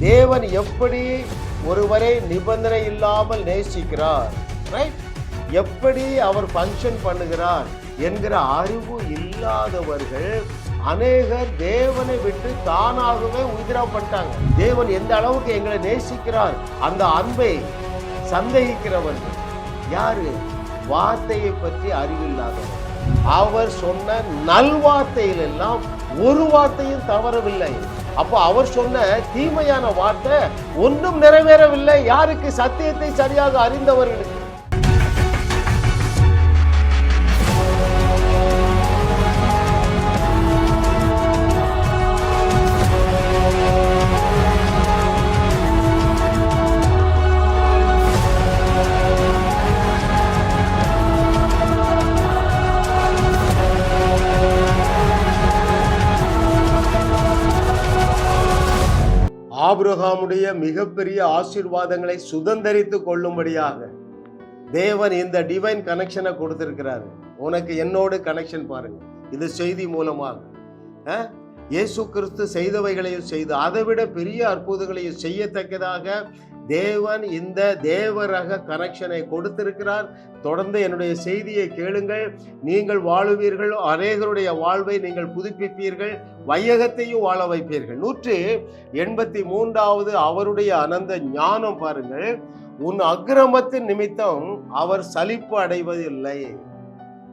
தேவன் எப்படி ஒருவரை நிபந்தனை இல்லாமல் நேசிக்கிறார், ரைட்? எப்படி அவர் ஃபங்க்ஷன் பண்ணுகிறார் என்கிற அறிவு இல்லாதவர்கள் அநேகர் தேவனை விட்டு தானாகவே உயிராப்பட்டாங்க. தேவன் எந்த அளவுக்கு எங்களை நேசிக்கிறார் அந்த அன்பை சந்தேகிக்கிறவர்கள் யாரு? வார்த்தையை பற்றி அறிவில்லாதவர். அவர் சொன்ன நல்வார்த்தையில் எல்லாம் ஒரு வார்த்தையும் தவறவில்லை. அப்போ அவர் சொன்ன தீமையான வார்த்தை ஒன்றும் நிறைவேறவில்லை. யாருக்கு? சத்தியத்தை சரியாக அறிந்தவர்களுக்கு. ஆபிரகாமுடைய மிகப்பெரிய ஆசீர்வாதங்களை சுதந்தரித்துக் கொள்ளும்படியாக தேவன் இந்த டிவைன் கனெக்ஷனை கொடுத்திருக்கிறாரு. உனக்கு என்னோடு கனெக்ஷன் பாருங்க. இந்த செய்தி மூலமாக இயேசு கிறிஸ்து செய்தவைகளையும் செய்து அதைவிட பெரிய அற்புதங்களையும் செய்யத்தக்கதாக தேவன் இந்த தேவரக கனெக்ஷனை கொடுத்திருக்கிறார். தொடர்ந்து என்னுடைய செய்தியை கேளுங்கள். நீங்கள் வாழுவீர்கள், அநேகருடைய வாழ்வை நீங்கள் புதுப்பிப்பீர்கள், வையகத்தையும் வாழ வைப்பீர்கள். 183வது அவருடைய அனந்த ஞானம் பாருங்கள். உன் அக்கிரமத்தின் நிமித்தம் அவர் சலிப்பு அடைவதில்லை.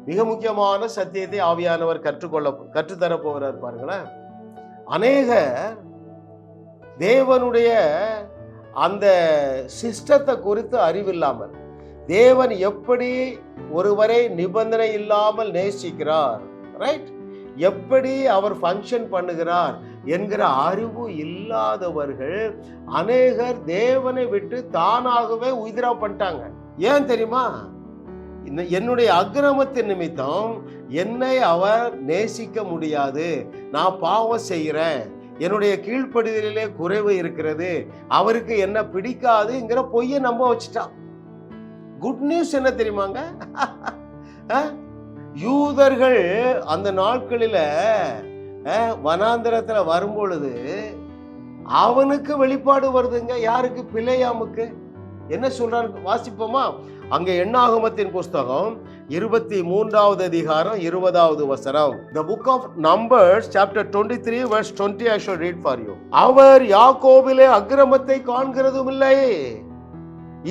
மிக முக்கியமான சத்தியத்தை ஆவியானவர் கற்றுத்தரப்போகிறார் பாருங்களேன். அநேக தேவனுடைய அந்த சிஸ்டத்தை குறித்து அறிவில்லாமல் தேவன் எப்படி ஒருவரை நிபந்தனை இல்லாமல் நேசிக்கிறார், ரைட்? எப்படி அவர் ஃபங்க்ஷன் பண்ணுகிறார் என்கிற அறிவு இல்லாதவர்கள் அநேகர் தேவனை விட்டு தானாகவே உயிரா பண்ணிட்டாங்க. ஏன் தெரியுமா? என்னுடைய அக்கிரமத்தின் நிமித்தம் என்னை அவர் நேசிக்க முடியாது, நான் பாவம் செய்கிறேன், என்னுடைய கீழ்ப்படிதலிலே குறைவு இருக்கிறது, அவருக்கு என்ன பிடிக்காதுங்கிற பொய்யை நம்ப வச்சுட்டான். குட் நியூஸ் என்ன தெரியுமாங்க? யூதர்கள் அந்த நாட்களில வனாந்திரத்துல வரும்பொழுது அவனுக்கு வெளிப்பாடு வருதுங்க. யாருக்கு? பிலேயாமுக்கு. என்ன சொல்றாரு வாசிப்போமா? அங்க எண்ணாகமத்தின் புஸ்தகம் 23வது அதிகாரம் 20வது வசனம். The book of Numbers chapter 23 verse 20 I shall read for you. அவர் யாக்கோபிலே அக்கிரமத்தை காண்கிறதும் இல்லை,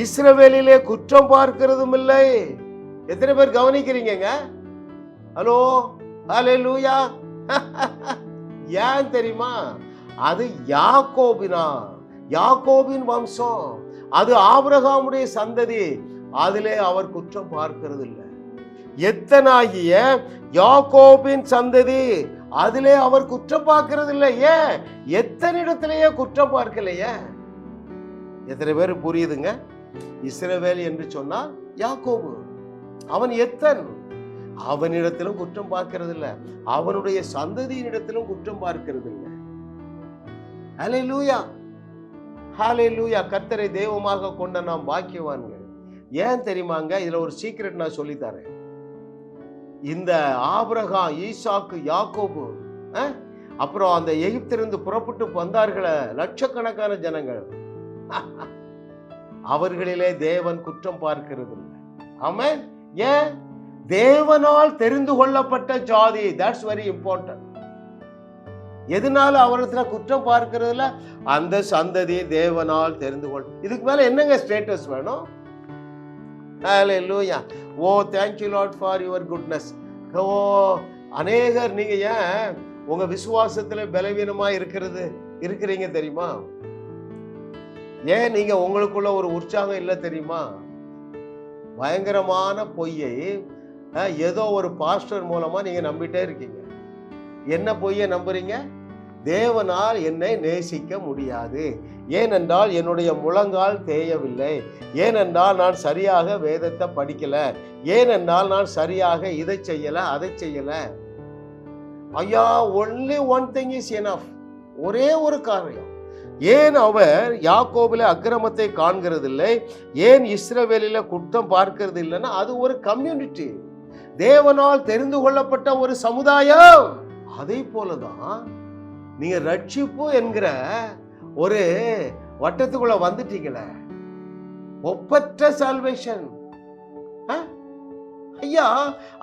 இஸ்ரவேலிலே குற்றம் பார்க்கிறதும் இல்லை. எத்தனை பேர் கவனிக்கிறீங்க? ஹலோ, ஹல்லேலூயா. ஏன் தெரியுமா? அது யாக்கோபின் வம்சம், அது ஆபிரகாமுடைய சந்ததி, அதிலே அவர் குற்றம் பார்க்கிறது இல்லை. எத்தனாகிய யாக்கோபின் சந்ததி, அதிலே அவர் குற்றம் பார்க்கிறது இல்லை. ஏன்? எத்தனை இடத்திலேயே குற்றம் பார்க்கலையே. எத்தனை பேர் புரியுதுங்க? இஸ்ரவேல் என்று சொன்னால் யாக்கோபு, அவன் எத்தன், அவனிடத்திலும் குற்றம் பார்க்கிறது இல்லை, அவனுடைய சந்ததியினிடத்திலும் குற்றம் பார்க்கிறது இல்லை. ஹல்லேலூயா, ஹல்லேலூயா. கர்த்தரை தெய்வமாக கொண்ட நாம் பாக்கியவான்கள். ஏன் தெரியுமாங்க? இதுல ஒரு சீக்ரெட் நான் சொல்லித்தரேன். இந்த ஆபிரகாம், ஈசாக்கு, யாக்கோபு, அப்புறம் அந்த எகிப்திலிருந்து புறப்பட்டு வந்தார்கள லட்சக்கணக்கான ஜனங்கள், அவர்களிலே தேவன் குற்றம் பார்க்கிறது இல்லை. ஆமென். ஏன்? தேவனால் தெரிந்து கொள்ளப்பட்ட ஜாதி. That's very important. எதனால அவரிடத்துல குற்றம் பார்க்கிறதுல? அந்த சந்ததி தேவனால் தெரிந்து கொள். இதுக்கு மேல என்னங்க ஸ்டேட்டஸ் வேணும்? ஹல்லேலூயா. ஓ thank you Lord for your goodness. ஓ அநேகர் நீங்க ஏன் உங்க விசுவாசத்துல பலவீனமா இருக்கிறீங்க தெரியுமா? ஏன் நீங்க உங்களுக்குள்ள ஒரு உற்சாகம் இல்லை தெரியுமா? பயங்கரமான பொய்யை ஏதோ ஒரு பாஸ்டர் மூலமா நீங்க நம்பிட்டே இருக்கீங்க. என்ன பொய்யை நம்புறீங்க? தேவனால் என்னை நேசிக்க முடியாது, ஏனென்றால் என்னுடைய முழங்கால் தேயவில்லை, ஏனென்றால் நான் சரியாக வேதத்தை படிக்கல, ஏனென்றால் நான் சரியாக இதை செய்யல அதை செய்யல. ஐயா, only one thing is enough. ஒரே ஒரு காரியம். ஏன் அவர் யாக்கோபிலே அக்கிரமத்தை காண்கிறதில்லை, ஏன் இஸ்ரவேலில குற்றம் பார்க்கிறது இல்லைன்னா, அது ஒரு கம்யூனிட்டி, தேவனால் தெரிந்து கொள்ளப்பட்ட ஒரு சமுதாயம். அதே போலதான் நீங்க ரட்சிப்பு என்கிற ஒரு வட்டத்துக்குள்ள வந்துட்டீங்களே, ஒப்பற்ற சால்வேஷன். ஐயா,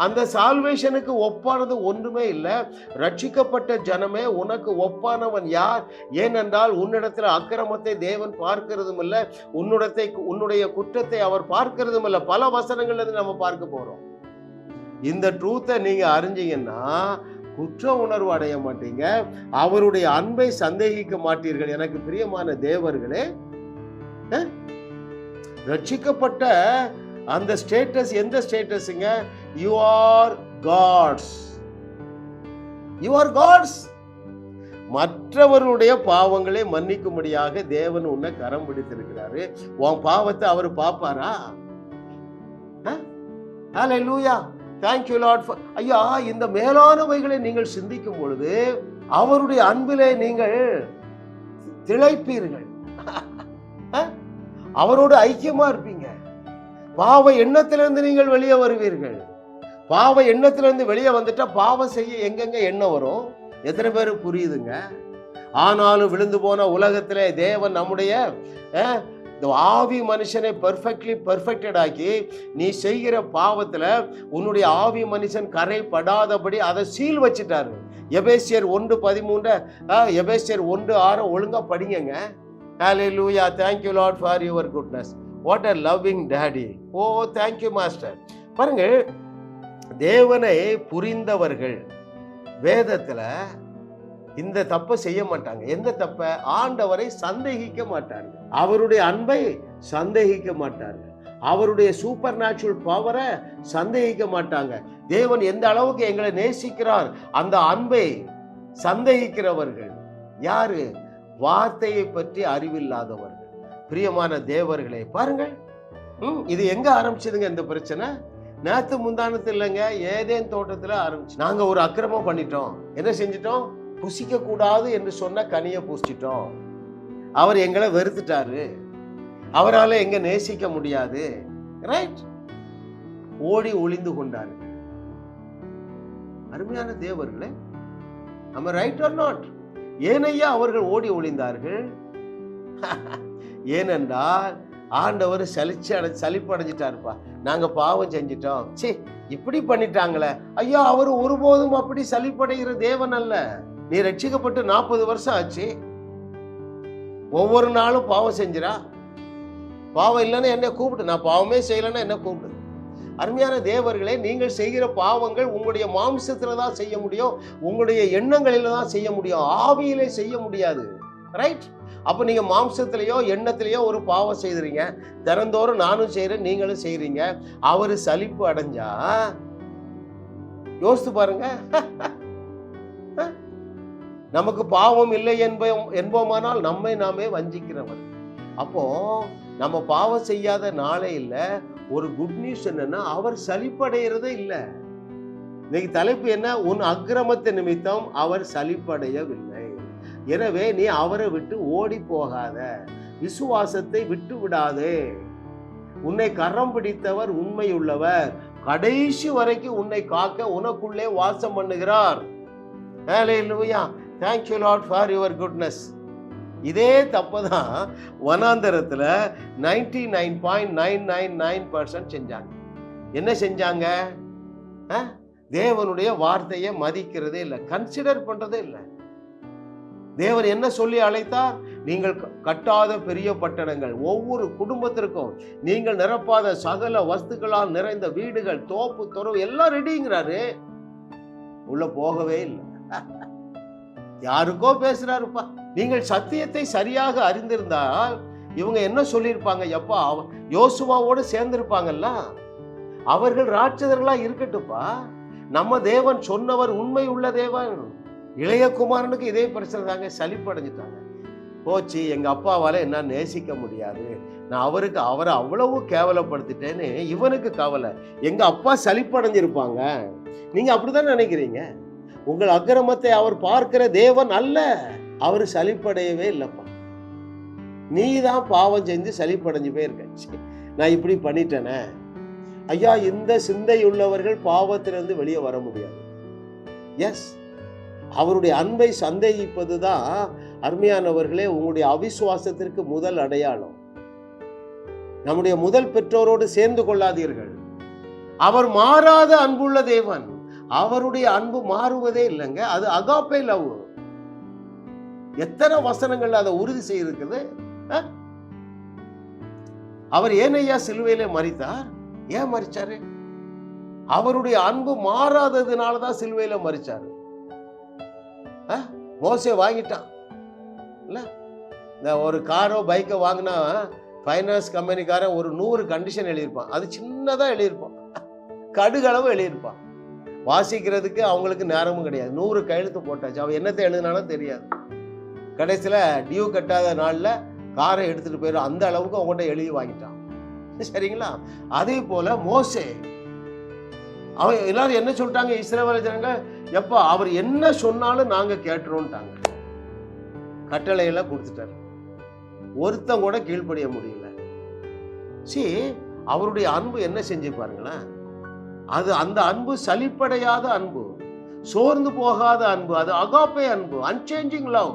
அந்த சால்வேஷனுக்கு ஒப்பானது ஒன்றுமே இல்லை. ரட்சிக்கப்பட்ட ஜனமே, உனக்கு ஒப்பானவன் யார்? ஏனென்றால் உன்னிடத்தில் அக்கிரமத்தை தேவன் பார்க்கிறதும் இல்லை, உன்னுடைய குற்றத்தை அவர் பார்க்கிறதும் இல்லை. பல வசனங்கள்ல நம்ம பார்க்க போறோம். இந்த ட்ரூத்தை நீங்க அறிஞ்சீங்கன்னா குற்ற உணர்வு அடைய மாட்டீங்க, அவருடைய அன்பை சந்தேகிக்க மாட்டீர்கள். எனக்கு பிரியமான தேவர்களே, ரட்சிக்கப்பட்ட அந்த ஸ்டேட்டஸ் எந்த ஸ்டேட்டஸ்ங்க? You are gods. You are gods. மற்றவருடைய பாவங்களை மன்னிக்கும்படியாக தேவன் உன்னை கரம் பிடித்திருக்கிறாரு. உன் பாவத்தை அவர் பாப்பாரா? ஹல்லேலூயா, thank you Lord. ஐயா, இந்த மேலானவைகளை நீங்கள் சிந்திக்கும் பொழுது அவருடைய அன்பிலே நீங்கள் திளைப்பீர்கள், அவரோடு ஐக்கியமா இருப்பீங்க. பாவ எண்ணத்திலிருந்து நீங்கள் வெளியே வருவீர்கள். பாவ எண்ணத்திலிருந்து வெளியே வந்துட்டா பாவம் செய்ய எங்கெங்க எண்ணம் வரும்? எத்தனை பேரு புரியுதுங்க? ஆனாலும் விழுந்து போன உலகத்திலே தேவன் நம்முடைய ஆவி மனுஷனை பெர்ஃபெக்டட் ஆக்கி, நீ செய்கிற பாவத்துல உன்னுடைய ஆவி மனுஷன் கரைப்படாதபடி அதை சீல் வச்சுட்டாரு. எபேசியர் 1:13, எபேசியர் 1:6 ஒழுங்கா படிங்க. ஹல்லேலூயா, thank you Lord for your goodness. What a loving daddy. Oh, thank you master. பாருங்க, தேவனை புரிந்தவர்கள் வேதத்துல இந்த தப்பை செய்ய மாட்டாங்க. எந்த தப்பை? ஆண்டவரை சந்தேகிக்க மாட்டாங்க, அவருடைய அன்பை சந்தேகிக்க மாட்டாங்க, அவருடைய சூப்பர் நேச்சுரல் பவரை சந்தேகிக்க மாட்டாங்க. தேவன் எந்த அளவுக்கு எங்களை நேசிக்கிறார், அந்த அன்பை சந்தேகிக்கிறவர்கள் யாரு? வார்த்தையை பற்றி அறிவில்லாதவர்கள். பிரியமான தேவர்களே, பாருங்கள், இது எங்க ஆரம்பிச்சதுங்க இந்த பிரச்சனை? நேத்து முந்தானத்து இல்லைங்க, ஏதேன் தோட்டத்துல ஆரம்பிச்சு. நாங்க ஒரு அக்கிரமம் பண்ணிட்டோம். என்ன செஞ்சிட்டோம்? புசிக்க கூடாது என்று சொன்ன கனியை பூசிட்டோம். அவர் எங்களை வெறுத்துட்டாரு, அவரால் எங்க நேசிக்க முடியாது. ரைட்? ஓடி ஒளிந்து கொண்டாரு. அருமையான தேவர்களே, நம்ம ரைட் ஆர் நாட்? ஏனையா அவர்கள் ஓடி ஒளிந்தார்கள்? ஏனென்றால் ஆண்டவர் சலிப்படைஞ்சிட்டாருப்பா. நாங்க பாவம் செஞ்சிட்டோம், சே இப்படி பண்ணிட்டாங்களே. ஐயா, அவர் ஒருபோதும் அப்படி சலிப்படைகிற தேவன் அல்ல. நீ ரட்சிக்கப்பட்டு 40 வருஷம் ஆச்சு, ஒவ்வொரு நாளும் பாவம் செஞ்சிரா. பாவம் இல்லைன்னா என்ன கூப்பிடு, நான் பாவமே செய்யலைன்னா என்ன கூப்பிடு. அருமையான தேவர்களே, நீங்கள் செய்கிற பாவங்கள் உங்களுடைய மாம்சத்துல தான் செய்ய முடியும், உங்களுடைய எண்ணங்களில தான் செய்ய முடியும், ஆவியிலே செய்ய முடியாது. ரைட்? அப்ப நீங்க மாம்சத்திலேயோ எண்ணத்திலேயோ ஒரு பாவம் செய்யறீங்க, தினந்தோறும் நானும் செய்யறேன், நீங்களும் செய்யறீங்க. அவரு சலிப்பு அடைஞ்சா யோசித்து பாருங்க. நமக்கு பாவம் இல்லை என்போமானால் நம்மை நாமே வஞ்சிக்கிறவர். அப்போ நம்ம பாவம் செய்யாத நாளே இல்லை. ஒரு குட் நியூஸ் என்னன்னா, அவர் சலிப்படைகிறதே இல்லை. இன்னைக்கு தலைப்பு என்ன? உன் அக்கிரமத்தை நிமித்தம் அவர் சலிப்படையவில்லை. எனவே நீ அவரை விட்டு ஓடி போகாத, விசுவாசத்தை விட்டு விடாதே. உன்னை கரம் பிடித்தவர் உண்மையுள்ளவர், கடைசி வரைக்கும் உன்னை காக்க உனக்குள்ளே வாசம் பண்ணுகிறார். ஹல்லேலூயா, thank you Lord for your goodness. இதே தப்புதான் வனாந்தரத்துல 99.999% செஞ்சாங்க. என்ன செஞ்சாங்க? தேவனுடைய வார்த்தையை மதிக்கிறதே இல்லை, கன்சிடர் பண்றதே இல்லை. தேவன் என்ன சொல்லி அழைத்தார்? நீங்கள் கட்டாத பெரிய பட்டணங்கள், ஒவ்வொரு குடும்பத்திற்கும் நீங்கள் நிரப்பாத சகல வஸ்துக்களால் நிறைந்த வீடுகள், தோப்பு துறவு எல்லாம் ரெடிங்கிறாரு. உள்ள போகவே இல்லை. யாருக்கோ பேசுறாருப்பா. நீங்கள் சத்தியத்தை சரியாக அறிந்திருந்தால் இவங்க என்ன சொல்லியிருப்பாங்க? எப்பா, யோசுவாவோடு சேர்ந்திருப்பாங்கல்ல. அவர்கள் ராட்சதர்களா இருக்கட்டுப்பா, நம்ம தேவன் சொன்னவர் உண்மை உள்ள தேவன். இளைய குமாரனுக்கு இதே பிரச்சனை தாங்க, சலிப்படைஞ்சிட்டாங்க. போச்சு, எங்க அப்பாவால என்ன நேசிக்க முடியாது, நான் அவரை அவ்வளவு கேவலப்படுத்திட்டேன்னு இவனுக்கு கவலை. எங்க அப்பா சலிப்படைஞ்சிருப்பாங்க. நீங்க அப்படிதான் நினைக்கிறீங்க. உங்கள் அக்கிரமத்தை அவர் பார்க்கிற தேவன் அல்ல, அவர் சலிப்படையவே இல்லப்பா. நீ தான் பாவம் செஞ்சு சலிப்படைஞ்சு போயிருக்க. நான் இப்படி பண்ணிட்டேனே. ஐயா, இந்த சிந்தை உள்ளவர்கள் பாவத்திலிருந்து வெளியே வர முடியாது. எஸ், அவருடைய அன்பை சந்தேகிப்பது தான் அருமையானவர்களே, உங்களுடைய அவிசுவாசத்திற்கு முதல் அடையாளம், நம்முடைய முதல் பெற்றோரோடு சேர்ந்து கொள்ளாதீர்கள். அவர் மாறாத அன்புள்ள தேவன். அவருடைய அன்பு மாறுவதே இல்லைங்க. அது அகாப்பே லவ். எத்தனை வசனங்கள் அதை உறுதி செய்திருக்குது. அவர் ஏனையா சிலுவையிலே மரித்தார்? ஏன் மரிச்சாரு? அவருடைய அன்பு மாறாததுனாலதான் சிலுவையில மரிச்சாரு. மோசே வாங்கிட்டான் இல்ல, இந்த ஒரு காரோ பைக்கோ வாங்கினா ஃபைனான்ஸ் கம்பெனிக்காரன் ஒரு 100 கண்டிஷன் எழுதியிருப்பான். அது சின்னதா எழுதியிருப்பான், கடுகளவு எழுதியிருப்பான். வாசிக்கிறதுக்கு அவங்களுக்கு நேரமும் கிடையாது. 100 கையெழுத்து போட்டாச்சு. அவன் என்னத்தை எழுதினாலும் தெரியாது. கடைசியில் டியூ கட்டாத நாளில் காரை எடுத்துட்டு போயிடும். அந்த அளவுக்கு அவங்கள்ட்ட எழுதி வாங்கிட்டான். சரிங்களா? அதே போல மோசே, அவன் எல்லாரும் என்ன சொல்லிட்டாங்க? இஸ்ரவேல் ஜனங்க, எப்பா அவர் என்ன சொன்னாலும் நாங்க கேட்டுறோம்ட்டாங்க. கட்டளையெல்லாம் கொடுத்துட்டாரு. ஒருத்தன் கூட கீழ்ப்படிய முடியல. அவருடைய அன்பு என்ன செஞ்சு பாருங்களேன். அது அந்த அன்பு சலிப்படையாத அன்பு, சோர்ந்து போகாத அன்பு. அது அகாப்பே அன்பு, அன்சேஞ்சிங் லவ்,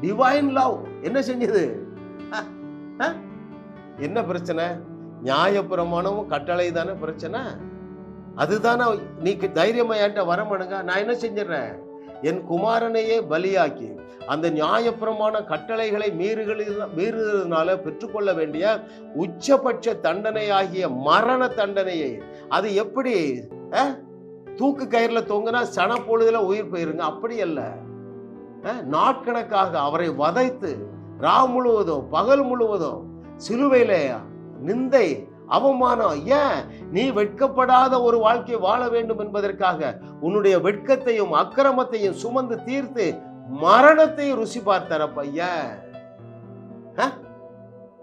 டிவைன் லவ். என்ன செஞ்சது? என்ன பிரச்சனை? நியாயப்பிரமாணமும் கட்டளை தானே பிரச்சனை. அதுதானே. நீ தைரியமா என்கிட்ட வரமனுங்க, நான் என்ன செஞ்சிடறேன்? என் குமாரனையே பலியாக்கி அந்த நியாயப்பிரமாண கட்டளைகளை மீறுகிறதுனால பெற்றுக்கொள்ள வேண்டிய உச்சபட்ச தண்டனை ஆகிய மரண தண்டனையை, அது எப்படி தூக்கு கயிறுல தொங்குனா சன பொழுதுல உயிர் போயிருங்க, அப்படி அல்ல. நாட்கணக்காக அவரை வதைத்து முழுவதும் பகல் முழுவதும் சிலுவையில நிந்தை, அவமானம். ஏன்? நீ வெட்கப்படாத ஒரு வாழ்க்கை வாழ வேண்டும் என்பதற்காக உன்னுடைய வெட்கத்தையும் அக்கிரமத்தையும் சுமந்து தீர்த்து மரணத்தையும் ருசி பார்த்தார பையன்.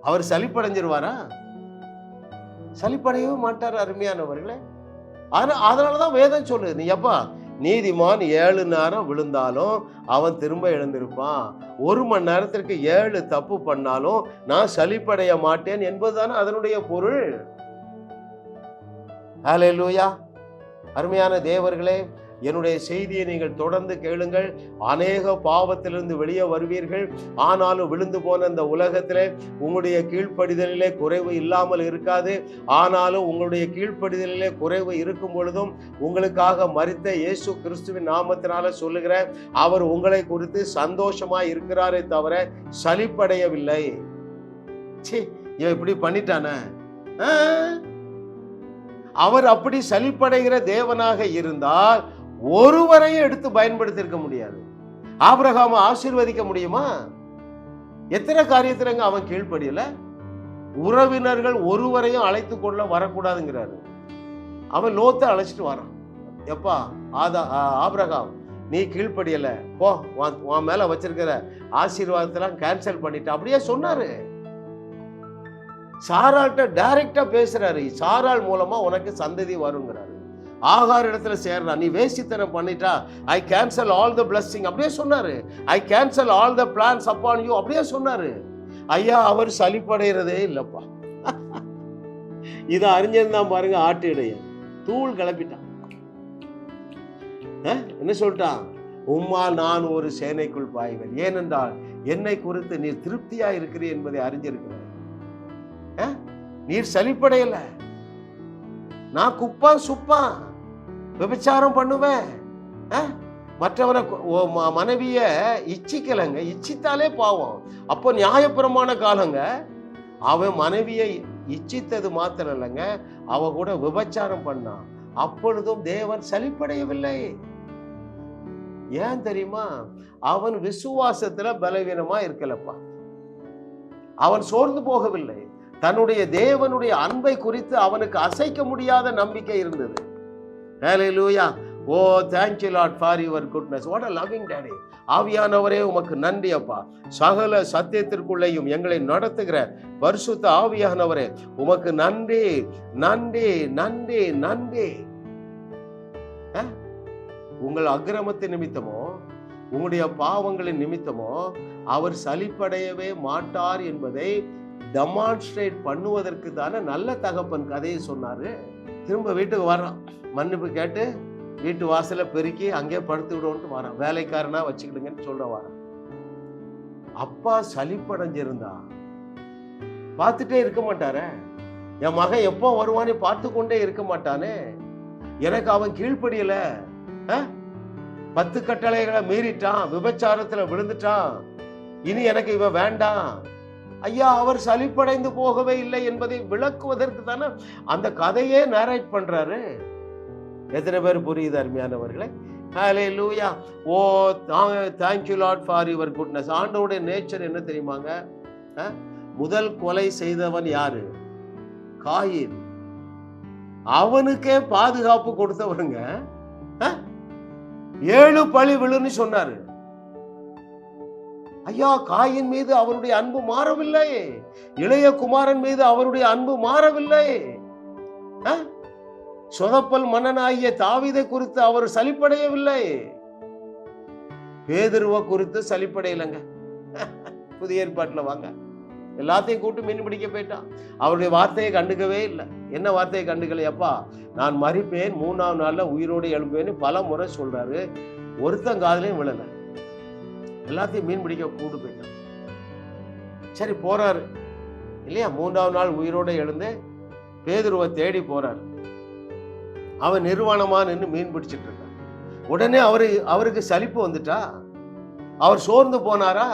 அவர் சலிப்படைஞ்சிருவாரா? சலிப்படையவே மாட்டார் அருமையானவர்களே. அதனாலதான் வேதம் சொல்லுது, நீ எப்பா நீதிமான் 7 நேரம் விழுந்தாலும் அவன் திரும்ப எழுந்திருப்பான். 1 மணி நேரத்திற்கு 7 தப்பு பண்ணாலும் நான் சலிப்படைய மாட்டேன் என்பதுதானே அதனுடைய பொருள். ஹல்லேலூயா. அருமையான தேவர்களே, என்னுடைய செய்தியை நீங்கள் தொடர்ந்து கேளுங்கள். அநேக பாவத்திலிருந்து வெளியே வருவீர்கள். ஆனாலும் விழுந்து போன இந்த உலகத்திலே உங்களுடைய கீழ்ப்படிதலிலே குறைவு இல்லாமல் இருக்காது. ஆனாலும் உங்களுடைய கீழ்ப்படிதலிலே குறைவு இருக்கும் பொழுதும் உங்களுக்காக மரித்த இயேசு கிறிஸ்துவின் நாமத்தினால சொல்லுகிற, அவர் உங்களை குறித்து சந்தோஷமாய் இருக்கிறாரே தவிர சலிப்படையவில்லை. இவன் இப்படி பண்ணிட்டானே. அவர் அப்படி சலிப்படைகிற தேவனாக இருந்தால் ஒருவரையும் எடுத்து பயன்படுத்தி இருக்க முடியாது. ஆபிரகாமை ஆசீர்வதிக்க முடியுமா? எத்தனை காரியத்திலங்க அவன் கீழ்ப்படியல. உறவினர்கள் ஒருவரையும் அழைத்து கொள்ள வரக்கூடாதுங்கிறாரு. அவன் லோத்தை அழைச்சிட்டு வரான். எப்பா ஆபிரகாம், நீ கீழ்ப்படியல, போ, உன் மேல வச்சிருக்கிற ஆசீர்வாதத்தெல்லாம் கேன்சல் பண்ணிட்டு அப்படியே சொன்னாரு. சாராள்கிட்ட டைரக்டா பேசுறாரு. சாராள் மூலமா உனக்கு சந்ததி வருங்கிறாரு. ஆகார் இடத்துல சேர்றா, நீ வேசித்தனம் பண்ணிட்டா, I cancel all the blessing அப்படியே சொன்னாரு. I cancel all the plans upon you அப்படியே சொன்னாரு. ஐயா, அவர் சலிப்படைகிறதே இல்லப்பா. இதை அறிஞ்சிருந்தான் பாருங்க, ஆட்டு இடைய தூள் கிளப்பிட்டான். என்ன சொல்லிட்டான்? உம்மா நான் ஒரு சேனைக்குள் பாய்வேன், ஏனென்றால் என்னை குறித்து நீர் திருப்தியா இருக்கிறீர் என்பதை அறிஞ்சிருக்கிறேன். நீர் சலிப்படையல. நான் குப்பா சுப்பா விபச்சாரம் பண்ணுவேன், மற்றவனை மனைவிய இச்சிக்கலங்க. இச்சித்தாலே பாவம். அப்போ நியாயப்பிரமாண காலங்க. அவன் மனைவியை இச்சித்தது மாத்திரம் இல்லைங்க, அவ கூட விபச்சாரம் பண்ணான். அப்பொழுதும் தேவன் சலிப்படையவில்லை. ஏன் தெரியுமா? அவன் விசுவாசத்துல பலவீனமா இருக்கலப்பா. அவன் சோர்ந்து போகவில்லை. தன்னுடைய தேவனுடைய அன்பை குறித்து அவனுக்கு அசைக்க முடியாத நம்பிக்கை இருந்தது. ஹல்லேலூயா. ஓ, thank you Lord for your goodness. What a loving daddy. ஆவியானவரே, உமக்கு நன்றி அப்பா. சகல சத்தியத்திற்குள்ளேயும் எங்களை நடத்துகிற பரிசுத்த ஆவியானவரே, உமக்கு நன்றி நன்றி நன்றி நன்றி. உங்கள் அக்கிரமத்தின் நிமித்தமோ உங்களுடைய பாவங்களின் நிமித்தமோ அவர் சலிப்படையவே மாட்டார் என்பதை டெமான்ஸ்ட்ரேட் பண்ணுவதற்கு தானே நல்ல தகப்பன் கதையை சொன்னாரு. திரும்ப வீட்டுக்கு வரான், மன்னிப்பு கேட்டு வீட்டு வாசல பெருக்கி அங்கே படுத்து விடுவோன்ட்டு வரான். வேலைக்காரனா வச்சுக்கிடுங்கன்னு சொல்ற வரான். அப்பா சலிப்படைஞ்சிருந்தா பார்த்துட்டே இருக்க மாட்டாரே? என் மகன் எப்போ வருவானே பார்த்து கொண்டே இருக்க மாட்டானே? எனக்கு அவன் கீழ்ப்படியல, 10 கட்டளைகளை மீறிட்டான், விபச்சாரத்துல விழுந்துட்டான், இனி எனக்கு இவன் வேண்டாம். ஐயா, அவர் சலிப்படைந்து போகவே இல்லை என்பதை விளக்குவதற்கு தானே அந்த கதையே நரேட் பண்றாரு. எத்தனை பேர் புரியுது அருமையானவர்களே? ஹல்லேலூயா. ஓ thank you Lord for your goodness. ஆண்டவருடைய நேச்சர் என்ன தெரியுமாங்க? முதல் கொலை செய்தவன் யாரு? காயின். அவனுக்கே பாதுகாப்பு கொடுத்தவருங்க 7 பழி விழுன்னு சொன்னாரு. ஐயா, காயின் மீது அவருடைய அன்பு மாறவில்லை, இளைய குமாரன் மீது அவருடைய அன்பு மாறவில்லை. சொதப்பல் மன்னனாகிய தாவீதை குறித்து அவர் சலிப்படையவில்லை, பேதுருவை குறித்து சலிப்படையலைங்க. புதிய ஏற்பாட்டுல வாங்க, எல்லாத்தையும் கூட்டு மீன் பிடிக்க போயிட்டான். அவருடைய வார்த்தையை கண்டுக்கவே இல்லை. என்ன வார்த்தையை கண்டுக்கலையப்பா? நான் மரிப்பேன், 3ஆம் நாள்ல உயிரோடு எழும்பேன்னு பல முறை சொல்றாரு. ஒருத்தன் காதலையும் விழல, எல்லாத்தையும் மீன் பிடிக்க கூட்டு போயிட்டான். சரி, போறாரு இல்லையா? 3ஆம் நாள் உயிரோடு எழுந்து பேதுருவை தேடி போறாரு. அவன் நிர்வாணமா நின்று மீன் பிடிச்சிட்டு இருக்கான். உடனே அவருக்கு சலிப்பு வந்துட்டா? அவர் சோர்ந்து போனாரா?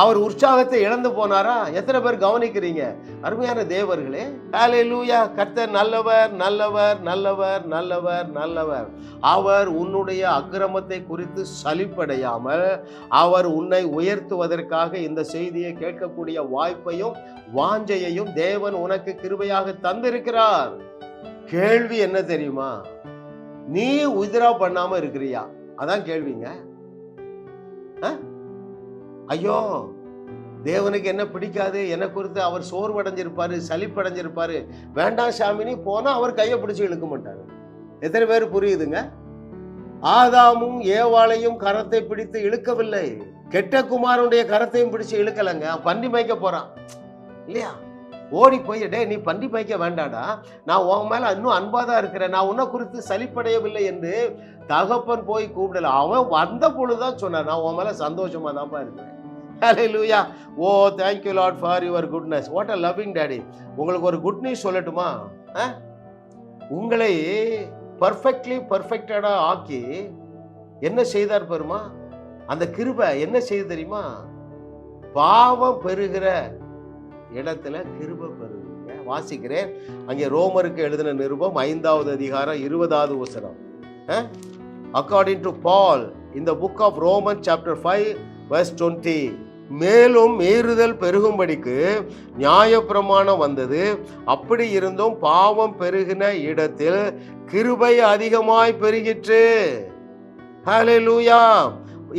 அவர் உற்சாகத்தை இழந்து போனாரா? எத்தனை பேர் கவனிக்கிறீங்க அருமையான தேவர்களே? ஹல்லேலூயா. கர்த்தர் நல்லவர், நல்லவர், நல்லவர், நல்லவர், நல்லவர். அவர் உன்னுடைய அக்கிரமத்தை குறித்து சலிப்படையாமல் அவர் உன்னை உயர்த்துவதற்காக இந்த செய்தியை கேட்கக்கூடிய வாய்ப்பையும் வாஞ்சையையும் தேவன் உனக்கு கிருபையாக தந்திருக்கிறார். கேள்வி என்ன தெரியுமா? நீ உதிரா பண்ணாம இருக்கிறியா? அதான் கேள்விங்க. ஐயோ, தேவனுக்கு என்ன பிடிக்காது, என்ன குறித்து அவர் சோர்வடைஞ்சிருப்பாரு, சலிப்படைஞ்சிருப்பாரு, வேண்டாம் சாமினி போனா அவர் கையை பிடிச்சு இழுக்க மாட்டாரு. எத்தனை பேர் புரியுதுங்க? ஆதாமும் ஏவாளையும் கரத்தை பிடித்து இழுக்கவில்லை, கெட்ட குமாரனுடைய கரத்தையும் பிடிச்சு இழுக்கலங்க. பன்றி மேய்க்க போறான் இல்லையா? ஓடி போய், டே நீ பன்றி மேய்க்க வேண்டாடா, நான் உன் மேல இன்னும் அன்பாதான் இருக்கிறேன், நான் உன்னை குறித்து சலிப்படையவில்லை என்று தகப்பன் போய் கூப்பிடல. அவன் வந்த பொழுதுதான் சொன்னான், நான் உன் மேல சந்தோஷமா தான்ப்பா இருக்கிறேன். Hallelujah. Oh, thank you Lord for your goodness. What a loving daddy. உங்களுக்கு ஒரு குட் நியூஸ் சொல்லட்டுமா? உங்களை பர்ஃபெக்டடா ஆக்கி என்ன செய்தார் பெருமா? அந்த கிருபை என்ன செய்து தெரியுமா? பாவம் பெறுகிற இடத்துல கிருபை பெறுவீங்க. வாசிக்கிறேன், அங்கே ரோமருக்கு எழுதின நிருபம் 5வது அதிகாரம் 20வது வசனம். According to Paul in the book of Romans chapter 5 verse 20, மேலும் மீறுதல் பெருகும்படிக்கு நியாயப்பிரமாணம் வந்தது, அப்படி இருந்தும் பாவம் பெருகின இடத்தில் கிருபை அதிகமாய் பெருகிற்று. ஹல்லேலூயா.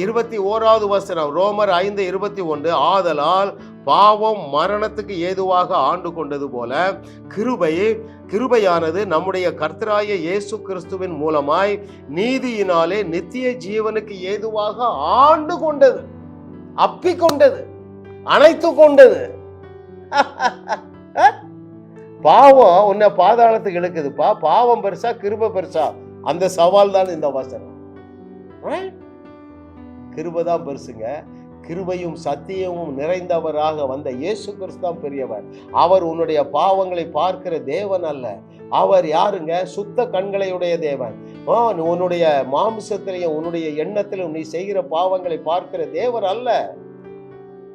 21வது வசனம், ரோமர் 5:21, ஆதலால் பாவம் மரணத்துக்கு ஏதுவாக ஆண்டு கொண்டது போல கிருபையானது நம்முடைய கர்த்தராகிய இயேசு கிறிஸ்துவின் மூலமாய் நீதியினாலே நித்திய ஜீவனுக்கு ஏதுவாக ஆண்டு கொண்டது, அப்பிக்கொண்டது, அணைத்து கொண்டது. பாவம் உன்னை பாதாளத்துக்கு இழுக்குதுப்பா. பாவம் பெருசா கிருபை பெருசா? அந்த சவால் தான் இந்த வசனம். கிருபை தான் பெருசுங்க. கிருபையும் சத்தியமும் நிறைந்தவராக வந்த இயேசு கிறிஸ்து தான் பெரியவர். அவர் உன்னுடைய பாவங்களை பார்க்கிற தேவன் அல்ல. அவர் யாருங்க? சுத்த கண்களையுடைய தேவன். உன்னுடைய மாம்சத்திலையும் உன்னுடைய எண்ணத்திலும் நீ செய்கிற பாவங்களை பார்க்கிற தேவர் அல்ல.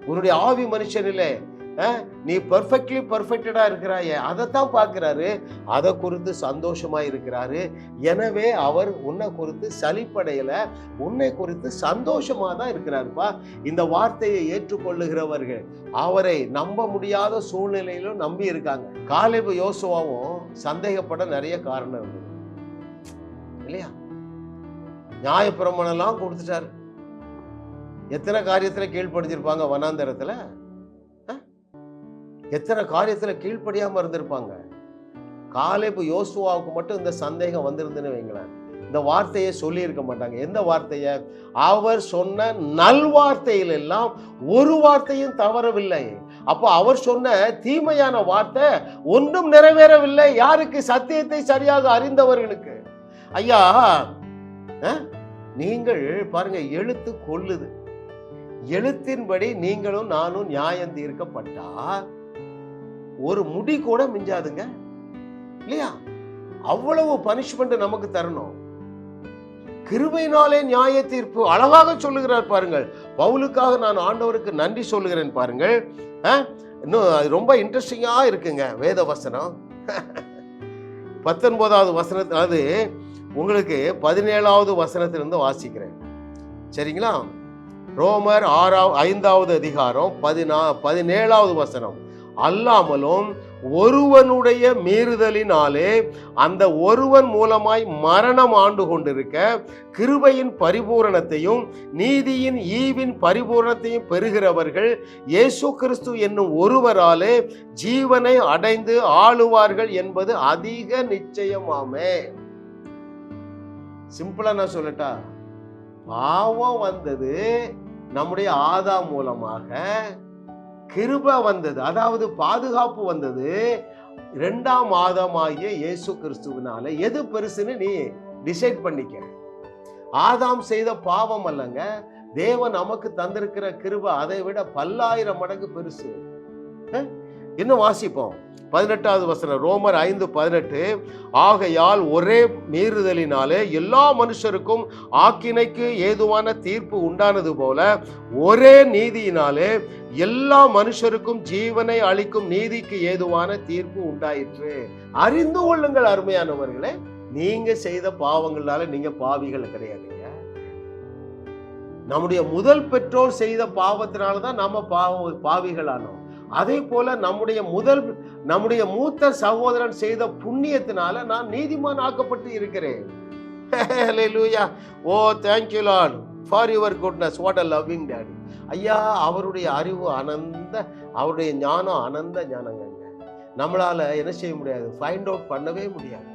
உன்னுடைய ஆவி மனுஷனிலே நீ பர்ஃபெக்டடா இருக்கிறாயே, அதைத்தான் பார்க்கிறாரு. அதை குறித்து சந்தோஷமா இருக்கிறாரு. எனவே அவர் உன்னை குறித்து சலிப்படையல, உன்னை குறித்து சந்தோஷமா தான் இருக்கிறாருப்பா. இந்த வார்த்தையை ஏற்றுக்கொள்ளுகிறவர்கள் அவரை நம்ப முடியாத சூழ்நிலையிலும் நம்பி இருக்காங்க. காலேபு யோசுவாவும் சந்தேகப்பட நிறைய காரணம் இருக்கு இல்லையா? நியாயப்பிரமாணம் எல்லாம் கொடுத்துட்டாரு. எத்தனை காரியத்துல கீழ்ப்படிஞ்சிருப்பாங்க? வனாந்தரத்துல எத்தனை காரியத்துல கீழ்ப்படியாம இருந்திருப்பாங்க? காலேபு யோசுவாவுக்கு மட்டும் இந்த சந்தேகம் வந்திருந்துன்னு வைங்களேன், இந்த வார்த்தையை சொல்லி இருக்க மாட்டாங்க. எந்த வார்த்தைய? அவர் சொன்ன நல்வார்த்தையில் எல்லாம் ஒரு வார்த்தையும் தவறவில்லை. அப்போ அவர் சொன்ன தீமையான வார்த்தை ஒன்றும் நிறைவேறவில்லை. யாருக்கு? சத்தியத்தை சரியாக அறிந்தவர்களுக்கு. ஐயா, நீங்கள் பாருங்க, எழுத்து கொல்லுது. எழுத்தின்படி நீங்களும் நானும் நியாயம் தீர்க்கப்பட்டா ஒரு முடி கூட மிஞ்சாதுங்க இல்லையா? அவ்வளவு பனிஷ்மெண்ட் நமக்கு தரணும். கிருபையினாலே நியாய தீர்ப்பு அழகாக சொல்லுகிறார் பாருங்கள். பவுலுக்காக நான் ஆண்டவருக்கு நன்றி சொல்லுகிறேன் பாருங்கள். இன்னும் ரொம்ப இன்ட்ரெஸ்டிங்கா இருக்குங்க வேத வசனம். 19வது வசனத்தில், அது உங்களுக்கு 17வது வசனத்திலிருந்து வாசிக்கிறேன், சரிங்களா? ரோமர் 5வது அதிகாரம் 17வது வசனம். அல்லாமலும் ஒருவனுடைய மீறுதலினாலே அந்த ஒருவன் மூலமாய் மரணம் ஆண்டு கொண்டிருக்க கிருபையின் பரிபூரணத்தையும் நீதியின் ஈவின் பரிபூரணத்தையும் பெறுகிறவர்கள் இயேசு கிறிஸ்து என்னும் ஒருவராலே ஜீவனை அடைந்து ஆளுவார்கள் என்பது அதிக நிச்சயமாமே. சிம்பிளா நான் சொல்லட்டா, பாவம் வந்தது நம்முடைய ஆதாம் மூலமாக, கிருபை வந்தது, அதாவது பாதுகாப்பு வந்தது 2ஆம் ஆதாமாகிய இயேசு கிறிஸ்துவினால. எது பெருசுன்னு நீ டிசைட் பண்ணிக்க. ஆதாம் செய்த பாவம் அல்லங்க, தேவன் நமக்கு தந்திருக்கிற கிருபை அதை விட 10,000 மடங்கு பெருசு. இன்னும் வாசிப்போம் 18வது வசனம், ரோமர் 5:18. ஆகையால் ஒரே மீறுதலினாலே எல்லா மனுஷருக்கும் ஆக்கினைக்கு ஏதுவான தீர்ப்பு உண்டானது போல ஒரே நீதியினாலே எல்லா மனுஷருக்கும் ஜீவனை அளிக்கும் நீதிக்கு ஏதுவான தீர்ப்பு உண்டாயிற்று. அறிந்து கொள்ளுங்கள் அருமையானவர்களே, நீங்க செய்த பாவங்களால நீங்க பாவிகள் கிடையாதுங்க. நம்முடைய முதல் பெற்றோர் செய்த பாவத்தினால்தான் நம்ம பாவிகளானோம். அதே போல நம்முடைய மூத்த சகோதரன் செய்த புண்ணியத்தினால நான் நீதிமான் ஆக்கப்பட்டு இருக்கிறேன். Hallelujah. Oh, thank you Lord for your goodness. What a loving daddy. ஐயா, அவருடைய அறிவு அனந்த, அவருடைய ஞானம் அனந்த ஞானங்க. நம்மளால என்ன செய்ய முடியாது, ஃபைண்ட் அவுட் பண்ணவே முடியாது.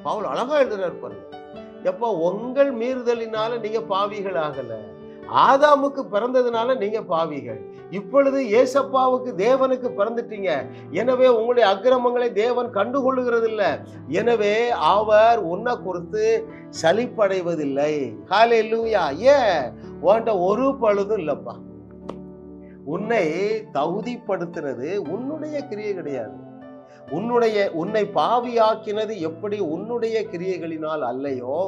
பவுல் அழகா எழுதுறாரு பாருங்க. எப்ப உங்கள் மீறுதலினால நீங்க பாவிகள் ஆகல, ஆதாமுக்கு பிறந்ததுனால நீங்க பாவிகள். இப்பொழுது ஏசப்பாவுக்கு தேவனுக்கு பிறந்துட்டீங்க. எனவே உங்களுடைய அக்கிரமங்களை தேவன் கண்டுகொள்ளுகிறது இல்லை. எனவே அவர் உன்னை குறித்து சலிப்படைவதில்லை. ஹல்லேலூயா. உன்கிட்ட ஒரு பழுதும் இல்லப்பா. உன்னை தகுதிப்படுத்தினது உன்னுடைய கிரியை கிடையாது. உன்னை பாவியாக்கினது எப்படி உன்னுடைய கிரியைகளினால் அல்லையோ,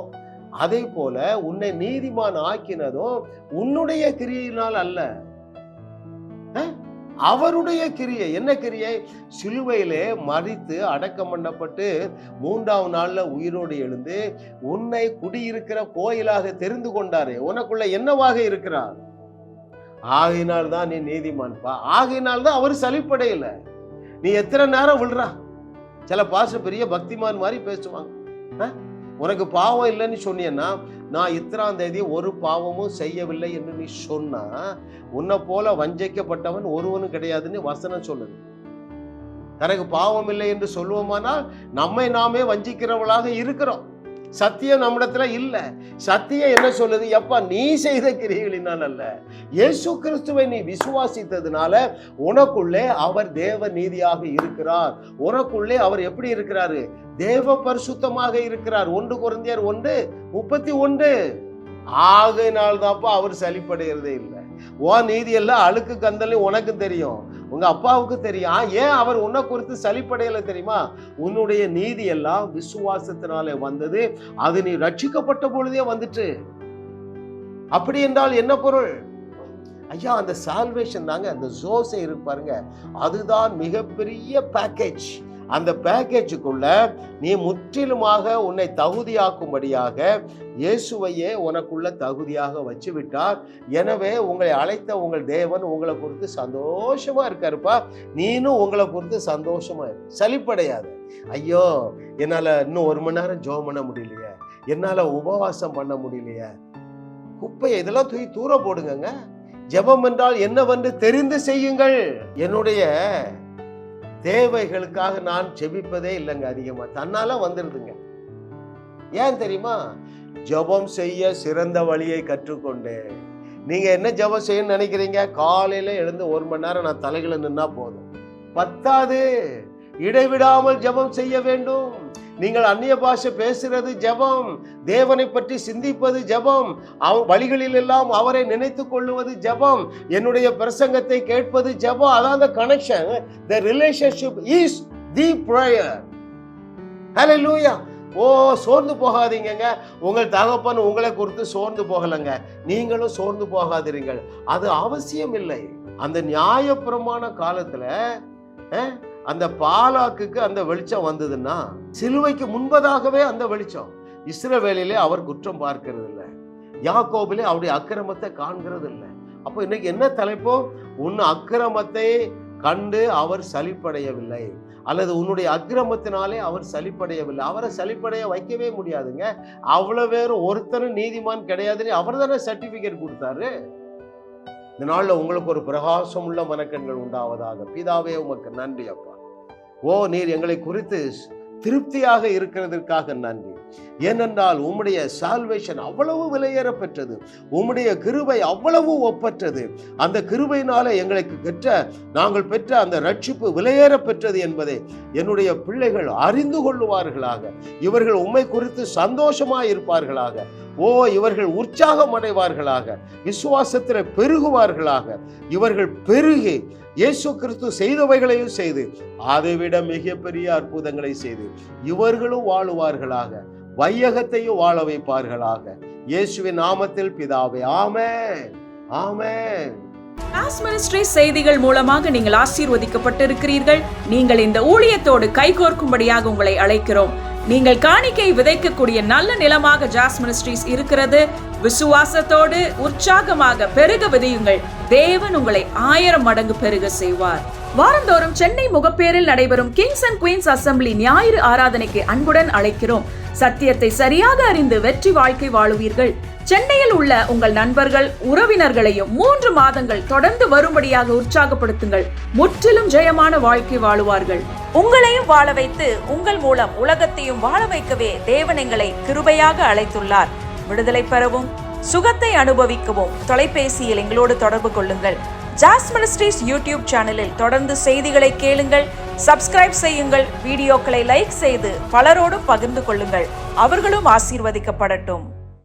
அதே போல உன்னை நீதிமான் ஆக்கினதும் உன்னுடைய கிரியையினால் அல்ல, அவருடைய கிரியை. என்ன கிரியை? சிலுவையிலே மரித்து அடக்கம் பண்ணப்பட்டு 3ஆம் நாள்ல உயிரோடு எழுந்து உன்னை குடியிருக்கிற கோயிலாக தெரிந்து கொண்டாரே, உனக்குள்ள என்னவாக இருக்கிறார்? ஆகையினால் தான் நீ நீதிமான்பா. ஆகையினால் தான் அவர் சலிப்படையில. நீ எத்தனை நேரம் விழுறா? சில பாஸ்டர் பெரிய பக்திமான் மாதிரி பேசுவாங்க. உனக்கு பாவம் இல்லைன்னு சொன்னீன்னா, நான் இத்தனாம் தேதி ஒரு பாவமும் செய்யவில்லை என்று நீ சொன்னா, உன்னை போல வஞ்சிக்கப்பட்டவன் ஒருவனும் கிடையாதுன்னு வசனம் சொல்லுது. தனக்கு பாவம் இல்லை என்று சொல்லுவோமானால் நம்மை நாமே வஞ்சிக்கிறவளாக இருக்கிறோம். சத்தியம் நம்மிடத்துல இல்ல. சத்தியம் என்ன சொல்லுது? எப்பா, நீ செய்த கிரியைகளினால் அல்ல, இயேசு கிறிஸ்துவை நீ விசுவாசித்ததுனால உனக்குள்ளே அவர் தேவ நீதியாக இருக்கிறார். உனக்குள்ளே அவர் எப்படி இருக்கிறாரு? தேவ பரிசுத்தமாக இருக்கிறார். 1 கொரிந்தியர் 1:31. ஆகையினால்தான்ப்பா அவர் சலிப்படைகிறதே இல்லை. உன் நீதி எல்லாம் அழுக்கு கந்தலையும் உனக்கு தெரியும், உங்க அப்பாவுக்கு தெரியும். ஏன் அவர் உன்னை குறித்து சலிப்படையல தெரியுமா? உன்னுடைய நீதி எல்லாம் விசுவாசத்தினாலே வந்தது. அது நீ ரட்சிக்கப்பட்ட பொழுதே வந்துட்டு. அப்படி என்றால் என்ன பொருள்? ஐயா, அந்த சால்வேஷன் தாங்க, அந்த ஜோசை இருப்பாருங்க, அதுதான் மிகப்பெரிய பேக்கேஜ். அந்த பேக்கேஜுக்குள்ள நீ முற்றிலுமாக உன்னை தகுதியாக்கும்படியாக இயேசுவையே உனக்குள்ள தகுதியாக வச்சு விட்டார். எனவே உங்களை அழைத்த உங்கள் தேவன் உங்களை குறித்து சந்தோஷமா இருக்காருப்பா. நீனும் உங்களை குறித்து சந்தோஷமா இரு, சலிப்படையாது. ஐயோ, என்னால இன்னும் 1 மணி நேரம் ஜெபம் பண்ண முடியலையே, என்னால உபவாசம் பண்ண முடியலையே, குப்பையை இதெல்லாம் தூர போடுங்க. ஜெபம் என்றால் என்னவென்று தெரிந்து செய்யுங்கள். என்னுடைய தேவைகளுக்காக நான் ஜெபிப்பதே இல்லைங்க, அதிகமா தன்னால வந்துருதுங்க. ஏன் தெரியுமா? ஜெபம் செய்ய சிறந்த வழியை கற்றுக்கொண்டேன். நீங்க என்ன ஜெபம் செய்யணும்னு நினைக்கிறீங்க? காலையில எழுந்து 1 மணி நேரம் நான் தலைகளை நின்னா போதும், பத்தாது. இடைவிடாமல் ஜெபம் செய்ய வேண்டும். நீங்கள் அந்நிய பாஷை பேசுறது ஜெபம், தேவனை பற்றி சிந்திப்பது ஜெபம், வழிகளில் எல்லாம் அவரை நினைத்து கொள்ளுவது ஜெபம், என்னுடைய பிரசங்கத்தை கேட்பது ஜெபம். அதான் the connection. The relationship is the prayer. Hallelujah. சோர்ந்து போகாதீங்க. உங்கள் தகப்பன் உங்களை குறித்து சோர்ந்து போகலங்க, நீங்களும் சோர்ந்து போகாதீர்கள். அது அவசியம் இல்லை. அந்த நியாயப்பிரமாண காலத்துல அந்த பாலாக்குக்கு அந்த வெளிச்சம் வந்ததுன்னா, சிலுவைக்கு முன்பதாகவே அந்த வெளிச்சம். இஸ்ரவேலிலே அவர் குற்றம் பார்க்கிறது இல்லை, யாக்கோபிலே அவருடைய அக்கிரமத்தை காண்கிறது இல்லை. அப்போ இன்னைக்கு என்ன தலைப்போ, உன் அக்கிரமத்தை கண்டு அவர் சலிப்படையவில்லை, அல்லது உன்னுடைய அக்கிரமத்தினாலே அவர் சலிப்படையவில்லை. அவரை சலிப்படைய வைக்கவே முடியாதுங்க. அவ்வளவு பேரும் ஒருத்தரும் நீதிமான் கிடையாதுன்னு அவர் தானே சர்டிபிகேட் கொடுத்தாரு. இந்த நாள்ல உங்களுக்கு ஒரு பிரகாசம் உள்ள மனக்கண்கள் உண்டாவதாக. பிதாவே உமக்கு நன்றி அப்பா. நீர் எங்களை குறித்து திருப்தியாக இருக்கிறதற்காக நன்றி. ஏனென்றால் உம்முடைய சால்வேஷன் அவ்வளவு விலையேற பெற்றது, உம்முடைய கிருபை அவ்வளவு ஒப்பற்றது. அந்த கிருபையினால எங்களுக்கு நாங்கள் பெற்ற அந்த ரட்சிப்பு விலையேற பெற்றது என்பதை என்னுடைய பிள்ளைகள் அறிந்து கொள்ளுவார்களாக. இவர்கள் உம்மை குறித்து சந்தோஷமாய் இருப்பார்களாக. இவர்கள் உற்சாகம் அடைவார்களாக, விசுவாசத்தில் பெருகுவார்களாக. இவர்கள் பெருகி இயேசு கிறிஸ்து செய்தவைகளையும் செய்து அதைவிட மிகப்பெரிய அற்புதங்களை செய்து இவர்களும் வாழுவார்களாக, வையகத்தையும் வாழ வைப்பார்களாக. இயேசுவின் நாமத்தில் பிதாவே, ஆமென், ஆமென். ஜாஸ் மினிஸ்ட்ரிஸ் செய்திகள் மூலமாக நீங்கள் ஆசீர்வதிக்கப்பட்டிருக்கிறீர்கள். நீங்கள் இந்த ஊழியத்தோடு கைகோர்க்கும்படியாக உங்களை அழைக்கிறோம். நீங்கள் காணிக்கை விதைக்கக்கூடிய நல்ல நிலமாக ஜாஸ் மினிஸ்ட்ரிஸ் இருக்கிறது. விசுவாசத்தோடு உற்சாகமாக பெருக விதையுங்கள். தேவன் உங்களை 1000 மடங்கு பெருக செய்வார். வாரந்தோறும் சென்னை முகப்பேரில் நடைபெறும் கிங்ஸ் அண்ட் குயின்ஸ் அசெம்பிளி ஞாயிறு ஆராதனைக்கு அன்புடன் அழைக்கிறோம். சத்தியத்தை சரியாக அறிந்து வெற்றி வாழ்க்கை வாழுவீர்கள். சென்னையில் உள்ள உங்கள் நண்பர்கள் உறவினர்களையும் 3 மாதங்கள் தொடர்ந்து வரும்படியாக உற்சாகப்படுத்துங்கள். முற்றிலும் ஜெயமான வாழ்க்கை வாழுவார்கள். உங்களையும் வாழ வைத்து உங்கள் மூலம் உலகத்தையும் வாழ வைக்கவே தேவன் எங்களை கிருபையாக அழைத்துள்ளார். விடுதலை பெறவும் சுகத்தை அனுபவிக்கவும் தொலைபேசியில் எங்களோடு தொடர்பு கொள்ளுங்கள். ஜாஸ் மினிஸ்ட்ரிஸ் யூடியூப் சேனலில் தொடர்ந்து செய்திகளை கேளுங்கள். சப்ஸ்கிரைப் செய்யுங்கள். வீடியோக்களை லைக் செய்து பலரோடும் பகிர்ந்து கொள்ளுங்கள். அவர்களும் ஆசீர்வதிக்கப்படட்டும்.